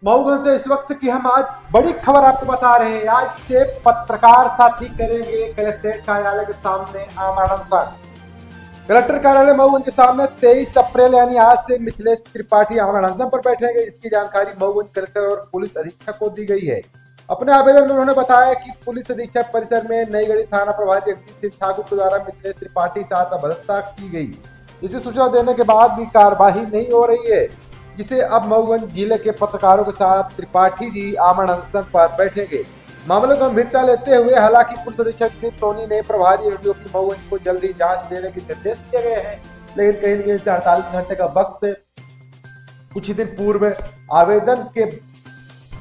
मऊगंज से इस वक्त की हम आज बड़ी खबर आपको बता रहे हैं। आज से पत्रकार साथी करेंगे कलेक्ट्रेट कार्यालय के सामने आमरण अनशन। कलेक्टर कार्यालय मऊगंज के सामने 23 अप्रैल यानी आज से मिथिलेश त्रिपाठी आमरण अनशन पर बैठेंगे। इसकी जानकारी मऊगंज कलेक्टर और पुलिस अधीक्षक को दी गई है। अपने आवेदन में उन्होंने बताया कि पुलिस अधीक्षक परिसर में नईगढ़ी थाना प्रभारी जगदीश सिंह ठाकुर के द्वारा मिथिलेश त्रिपाठी के साथ अभद्रता की गई। इसे सूचना देने के बाद भी कार्यवाही नहीं हो रही है, जिसे अब मऊगंज जिले के पत्रकारों के साथ त्रिपाठी जी आमरण अनशन पर बैठेंगे। मामले को गंभीरता लेते हुए हालांकि पुलिस अधीक्षक दिलीप सोनी ने प्रभारी एडीओपी मऊगंज को जल्दी जांच देने के निर्देश दिए गए हैं, लेकिन कहीं न कहीं 48 घंटे का वक्त कुछ ही दिन पूर्व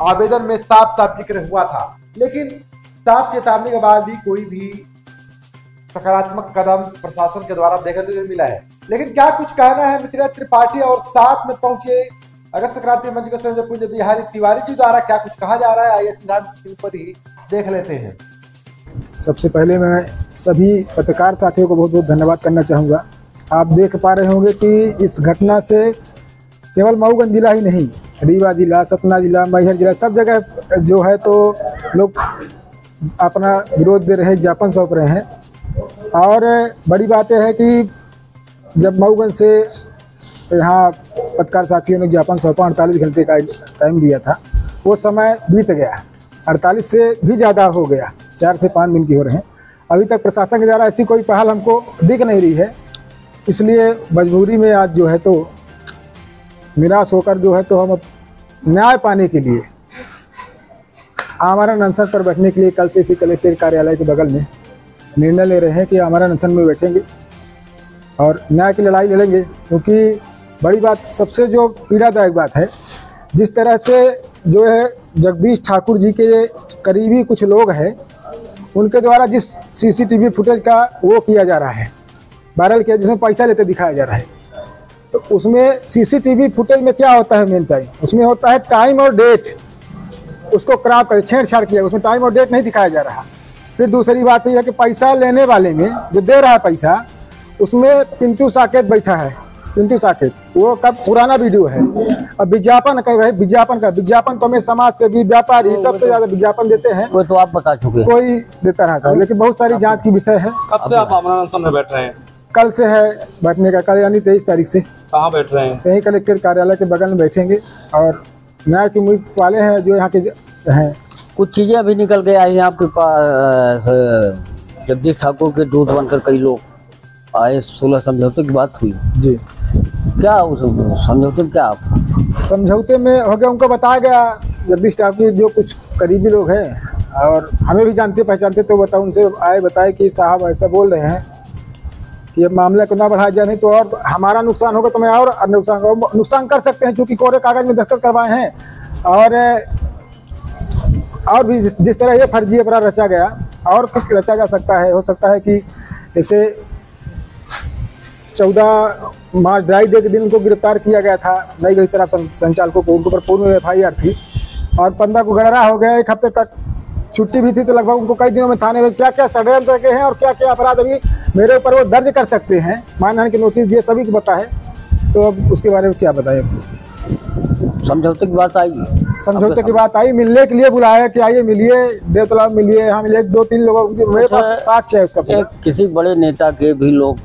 आवेदन में साफ साफ जिक्र हुआ था, लेकिन साफ चेतावनी के बाद भी कोई भी सकारात्मक कदम प्रशासन के द्वारा देखने को नहीं मिला है। लेकिन क्या कुछ कहना है मिथिलेश त्रिपाठी और साथ में पहुंचे अगस्त क्रांति मंच के संयोजक पूज्य बिहारी तिवारी जी द्वारा क्या कुछ कहा जा रहा है, आइए सिद्धांत स्क्रीन पर ही देख लेते हैं। सबसे पहले मैं सभी पत्रकार साथियों को बहुत बहुत धन्यवाद करना चाहूँगा। आप देख पा रहे होंगे कि इस घटना से केवल मऊगंज जिला ही नहीं, रीवा जिला, सतना जिला, मैहर जिला, सब जगह जो है तो लोग अपना विरोध दे रहे हैं, ज्ञापन सौंप रहे हैं। और बड़ी बात यह है कि जब मऊगंज से यहाँ पत्रकार साथियों ने ज्ञापन सौंपा, 48 घंटे का टाइम दिया था, वो समय बीत गया, 48 से भी ज़्यादा हो गया, 4 से 5 दिन की हो रहे हैं। अभी तक प्रशासन के द्वारा ऐसी कोई पहल हमको दिख नहीं रही है। इसलिए मजबूरी में आज जो है तो निराश होकर जो है तो हम न्याय पाने के लिए आमरण अनशन पर बैठने के लिए कल से इसी कलेक्ट्रेट कार्यालय के बगल में निर्णय ले रहे हैं कि आमरण अनशन में बैठेंगे और न्याय की लड़ाई लड़ेंगे। क्योंकि बड़ी बात, सबसे जो पीड़ादायक बात है, जिस तरह से जो है जगदीश ठाकुर जी के करीबी कुछ लोग हैं, उनके द्वारा जिस सीसीटीवी फुटेज का वो किया जा रहा है, वायरल किया, जिसमें पैसा लेते दिखाया जा रहा है, तो उसमें सीसीटीवी फुटेज में क्या होता है, मेन टाइम उसमें होता है टाइम और डेट, उसको क्रॉप कर छेड़छाड़ किया, उसमें टाइम और डेट नहीं दिखाया जा रहा। फिर दूसरी बात यह है कि पैसा लेने वाले में जो दे रहा है पैसा, उसमें पिंटू साकेत बैठा है, पिंटू साकेत, वो कब पुराना वीडियो है। अब विज्ञापन कर रहे, विज्ञापन तो हमें समाज से भी, व्यापारी सबसे ज्यादा विज्ञापन देते हैं, वो तो आप बता चुके हैं, कोई देता रहता है, लेकिन बहुत सारी जांच की विषय है। कब से आप आमरण अनशन में बैठ रहे हैं? कल से है बैठने का, कल यानी 23 तारीख से। कहाँ बैठ रहे हैं? यहीं कलेक्ट्रेट कार्यालय के बगल में बैठेंगे और न्याय की उम्मीद वाले हैं जो यहाँ के हैं। कुछ चीजें अभी निकल के आई हैं आपके पास, जगदीश ठाकुर के दूध बनकर कई लोग आए, 16 समझौते की बात हुई जी। क्या उस समझौते में क्या आप समझौते में हो गया, उनको बताया गया, जगदीश ठाकुर जो कुछ करीबी लोग हैं और हमें भी जानते पहचानते, तो बताओ उनसे आए, बताए कि साहब ऐसा बोल रहे हैं कि अब मामले को ना बढ़ाया जाए, नहीं तो और हमारा नुकसान होगा, तो मैं और नुकसान कर सकते हैं, क्योंकि कोरे कागज में दस्तखत करवाए हैं। और भी जिस तरह ये फर्जी अपराध रचा गया और कुछ रचा जा सकता है, हो सकता है कि जैसे 14 मार्च ड्राई डे के दिन उनको गिरफ्तार किया गया था, नईगढ़ी शराब संचालकों को, उनके ऊपर पूर्ण FIR थी और 15 को गड़रा हो गया, 1 हफ्ते तक छुट्टी भी थी, तो लगभग उनको कई दिनों में थाने में क्या क्या षड्यंत्र के हैं और क्या क्या अपराध अभी मेरे ऊपर वो दर्ज कर सकते हैं, मानहानि के नोटिस दिए, सभी को पता है। तो अब उसके बारे में क्या बताएं? समझौते की बात आई? समझौते की बात आई, मिलने के लिए बुलाया कि आइए मिलिए, देवतलाव मिलिए, यहाँ मिलिए, 2-3 लोगों मेरे पास साक्ष्य है उसका। किसी बड़े नेता के भी लोग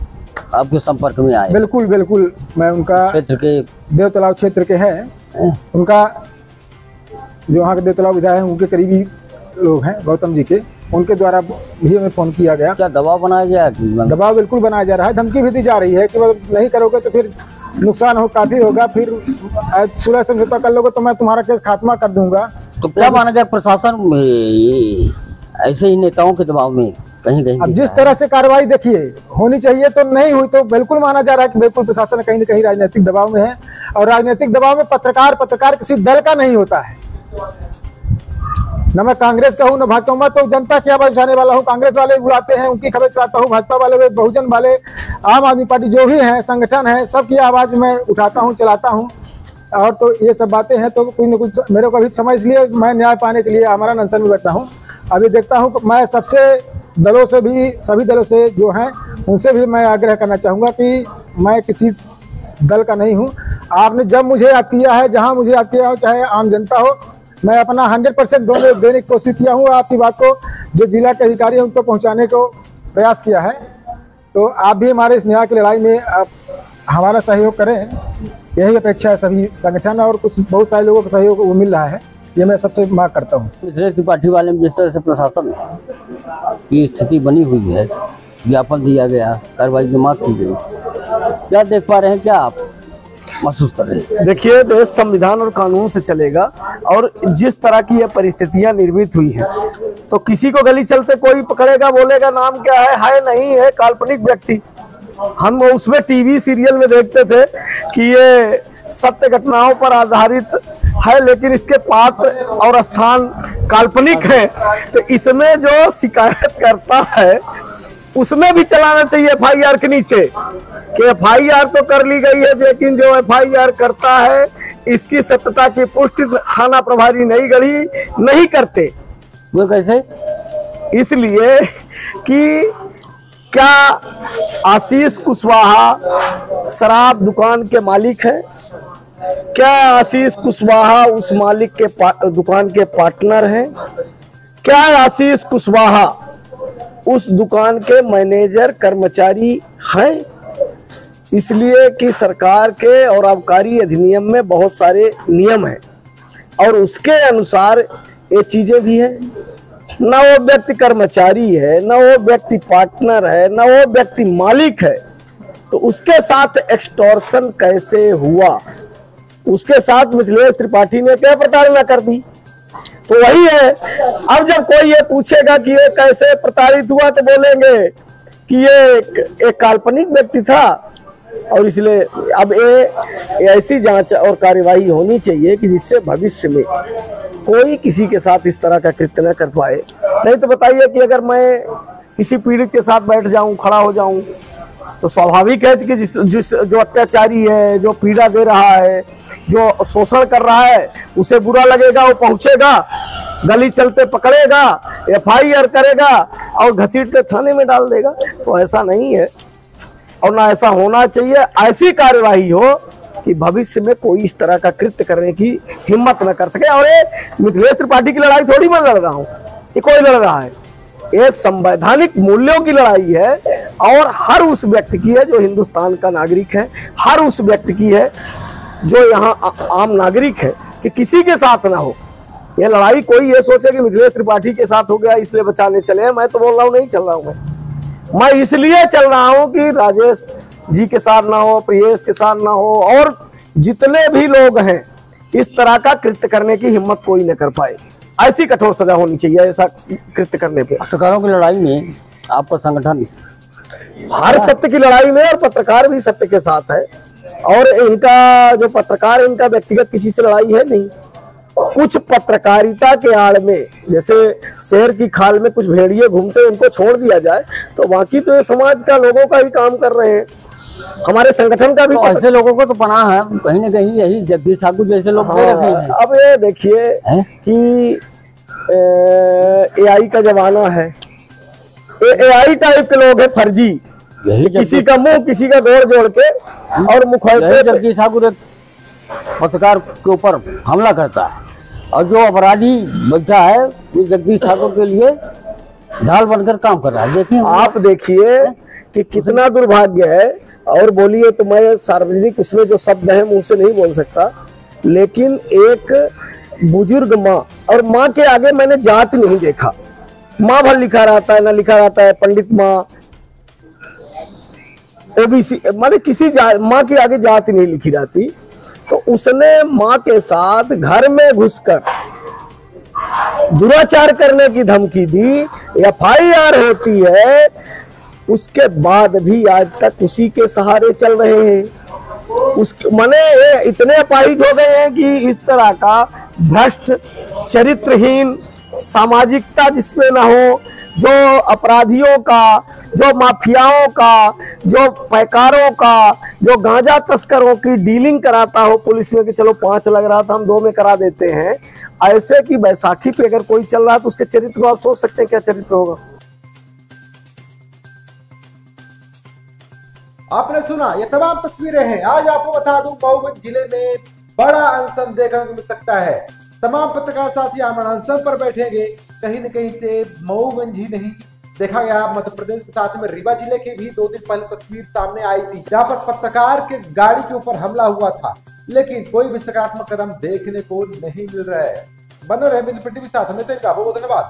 आपके संपर्क में आए? बिल्कुल बिल्कुल, मैं उनका क्षेत्र के, देवतलाव क्षेत्र के हैं, उनका जो यहाँ के देवतलाव विधायक हैं, उनके करीबी लोग हैं, गौतम जी के, उनके द्वारा भी हमें फोन किया गया। क्या दबाव बनाया गया? दबाव बिल्कुल बनाया जा रहा है, धमकी भी दी जा रही है कि नहीं करोगे तो फिर नुकसान हो काफी होगा, फिर 16 समझौता कर लोगे तो मैं तुम्हारा केस खात्मा कर दूंगा। तो क्या माना जाए, प्रशासन ऐसे ही नेताओं के दबाव में कहीं कहीं, अब जिस तरह से कार्रवाई देखिए होनी चाहिए तो नहीं हुई, तो बिल्कुल माना जा रहा है कि बिल्कुल प्रशासन कहीं न कहीं राजनीतिक दबाव में है। और राजनीतिक दबाव में पत्रकार किसी दल का नहीं होता है, न मैं कांग्रेस का हूँ न भाजपा, मैं तो जनता की आवाज उठाने वाला हूँ। कांग्रेस वाले बुलाते हैं, उनकी खबर चलाता हूँ, भाजपा वाले, बहुजन वाले, आम आदमी पार्टी जो भी है, संगठन है, सबकी आवाज मैं उठाता हूँ, चलाता हूँ। और तो ये सब बातें हैं, तो कुछ न कुछ मेरे को अभी समय, इसलिए मैं न्याय पाने के लिए आमरण अनशन में बैठा हूँ। अभी देखता हूँ, मैं सबसे दलों से भी, सभी दलों से जो हैं, उनसे भी मैं आग्रह करना चाहूँगा कि मैं किसी दल का नहीं हूँ। आपने जब मुझे याद किया है, जहाँ मुझे याद किया हो, चाहे आम जनता हो, मैं अपना 100% देने की कोशिश किया हूँ। आपकी बात को जो जिला के अधिकारी हैं उन तक पहुँचाने को प्रयास किया है। तो आप भी हमारे इस न्याय की लड़ाई में आप हमारा सहयोग करें, यही अपेक्षा है सभी संगठन और कुछ बहुत सारे लोगों का सहयोग वो मिल रहा है, ये मैं सबसे मांग करता हूँ। मिथिलेश त्रिपाठी वाले में जिस तरह से प्रशासन की स्थिति बनी हुई है, ज्ञापन दिया गया, कार्रवाई की मांग की गई, क्या देख पा रहे हैं, क्या आप महसूस कर रहे हैं? देखिए, देश संविधान और कानून से चलेगा और जिस तरह की ये परिस्थितियां निर्मित हुई हैं, तो किसी को गली चलते कोई पकड़ेगा, बोलेगा नाम क्या है नहीं है, काल्पनिक व्यक्ति। हम उसमें टीवी सीरियल में देखते थे कि ये सत्य घटनाओं पर आधारित है, लेकिन इसके पात्र और स्थान काल्पनिक है। तो इसमें जो शिकायत करता है उसमें भी चलाना चाहिए FIR के नीचे कि FIR तो कर ली गई है, लेकिन जो FIR करता है इसकी सत्यता की पुष्टि थाना प्रभारी नहीं करते। वो कैसे? इसलिए कि क्या आशीष कुशवाहा शराब दुकान के मालिक है? क्या आशीष कुशवाहा उस मालिक के दुकान के पार्टनर हैं? क्या आशीष कुशवाहा उस दुकान के मैनेजर कर्मचारी हैं? इसलिए कि सरकार के और आबकारी अधिनियम में बहुत सारे नियम हैं और उसके अनुसार ये चीजें भी हैं। न वो व्यक्ति कर्मचारी है, न वो व्यक्ति पार्टनर है, न वो व्यक्ति मालिक है, तो उसके साथ एक्सटॉर्शन कैसे हुआ? उसके साथ मिथिलेश त्रिपाठी ने क्या प्रताड़ना कर दी? तो वही है। अब जब कोई ये पूछेगा कि ये कैसे प्रताड़ित हुआ, तो बोलेंगे कि ये एक काल्पनिक व्यक्ति था। और इसलिए अब ये ऐसी जांच और कार्यवाही होनी चाहिए कि जिससे भविष्य में कोई किसी के साथ इस तरह का कृत्य न कर पाए। नहीं तो बताइए कि अगर मैं किसी पीड़ित के साथ बैठ जाऊं, खड़ा हो जाऊं, तो स्वाभाविक है कि जो अत्याचारी है, जो पीड़ा दे रहा है, जो शोषण कर रहा है, उसे बुरा लगेगा, वो पहुंचेगा, गली चलते पकड़ेगा, FIR करेगा और घसीट के थाने में डाल देगा। तो ऐसा नहीं है और ना ऐसा होना चाहिए। ऐसी कार्यवाही हो कि भविष्य में कोई इस तरह का कृत्य करने की हिम्मत न कर सके। और ये मिथिलेश त्रिपाठी की लड़ाई थोड़ी मैं लड़ रहा हूँ, ये कोई लड़ रहा है, ये संवैधानिक मूल्यों की लड़ाई है और हर उस व्यक्ति की है जो हिंदुस्तान का नागरिक है, हर उस व्यक्ति की है जो यहाँ आम नागरिक है, कि किसी के साथ ना हो। ये लड़ाई कोई ये सोचे कि मिथिलेश त्रिपाठी के साथ हो गया इसलिए बचाने चले हैं। मैं तो बोल रहा हूँ नहीं चल रहा हूँ, मैं इसलिए चल रहा हूँ कि राजेश जी के साथ ना हो, प्रियेश के साथ ना हो और जितने भी लोग हैं इस तरह का कृत्य करने की हिम्मत कोई न कर पाए। ऐसी कठोर सजा होनी चाहिए ऐसा कृत्य करने पे। पत्रकारों की लड़ाई में आपका संगठन हर सत्य की लड़ाई में, और पत्रकार भी सत्य के साथ है। और इनका जो पत्रकार है, इनका व्यक्तिगत किसी से लड़ाई है नहीं। कुछ पत्रकारिता के आड़ में, जैसे शहर की खाल में कुछ भेड़िए घूमते, उनको छोड़ दिया जाए तो बाकी तो ये समाज का लोगों का ही काम कर रहे हैं। हमारे संगठन का भी तो ऐसे लोगों को तो पनाह है कहीं न कहीं यही जगदीश ठाकुर जैसे लोग दे रखे हैं। अब ये देखिए कि AI का जमाना है, AI टाइप के लोग हैं, फर्जी, किसी का मुंह किसी का गोड़ जोड़ के और मुखौटे। जगदीश ठाकुर एक पत्रकार के ऊपर हमला करता है और जो अपराधी बैठा है वो जगदीश ठाकुर के लिए ढाल बनकर काम कर रहा है। देखिए, आप देखिए कि कितना दुर्भाग्य है। और बोलिए तो मैं सार्वजनिक उसमें जो शब्द है मुंह से नहीं बोल सकता, लेकिन एक बुजुर्ग माँ, और माँ के आगे मैंने जात नहीं देखा, माँ भर लिखा रहता है, ना लिखा रहता है पंडित माँ, OBC, माने किसी माँ के आगे जात नहीं लिखी रहती। तो उसने माँ के साथ घर में घुसकर दुराचार करने की धमकी दी, FIR होती है, उसके बाद भी आज तक उसी के सहारे चल रहे हैं। माने इतने अपाहिज हो गए हैं कि इस तरह का भ्रष्ट, चरित्रहीन, सामाजिकता जिसमें ना हो, जो अपराधियों का, जो माफियाओं का, जो पैकारों का, जो गांजा तस्करों की डीलिंग कराता हो पुलिस में कि चलो 5 लग रहा था हम 2 में करा देते हैं, ऐसे की बैसाखी पे अगर कोई चल रहा है तो उसके चरित्र को आप सोच सकते हैं क्या चरित्र होगा। आपने सुना, ये तमाम तस्वीरें हैं। आज आपको बता दूं, मऊगंज जिले में बड़ा अनशन देखने को मिल सकता है। तमाम पत्रकार साथी आमरण अनशन पर बैठेंगे। कहीं न कहीं से मऊगंज ही नहीं देखा गया, मध्य प्रदेश के साथ में रीवा जिले की भी 2 दिन पहले तस्वीर सामने आई थी, जहां पर पत्रकार के गाड़ी के ऊपर हमला हुआ था, लेकिन कोई भी सकारात्मक कदम देखने को नहीं मिल रहा है। बने रहे मित्र टीवी साथ में, धन्यवाद।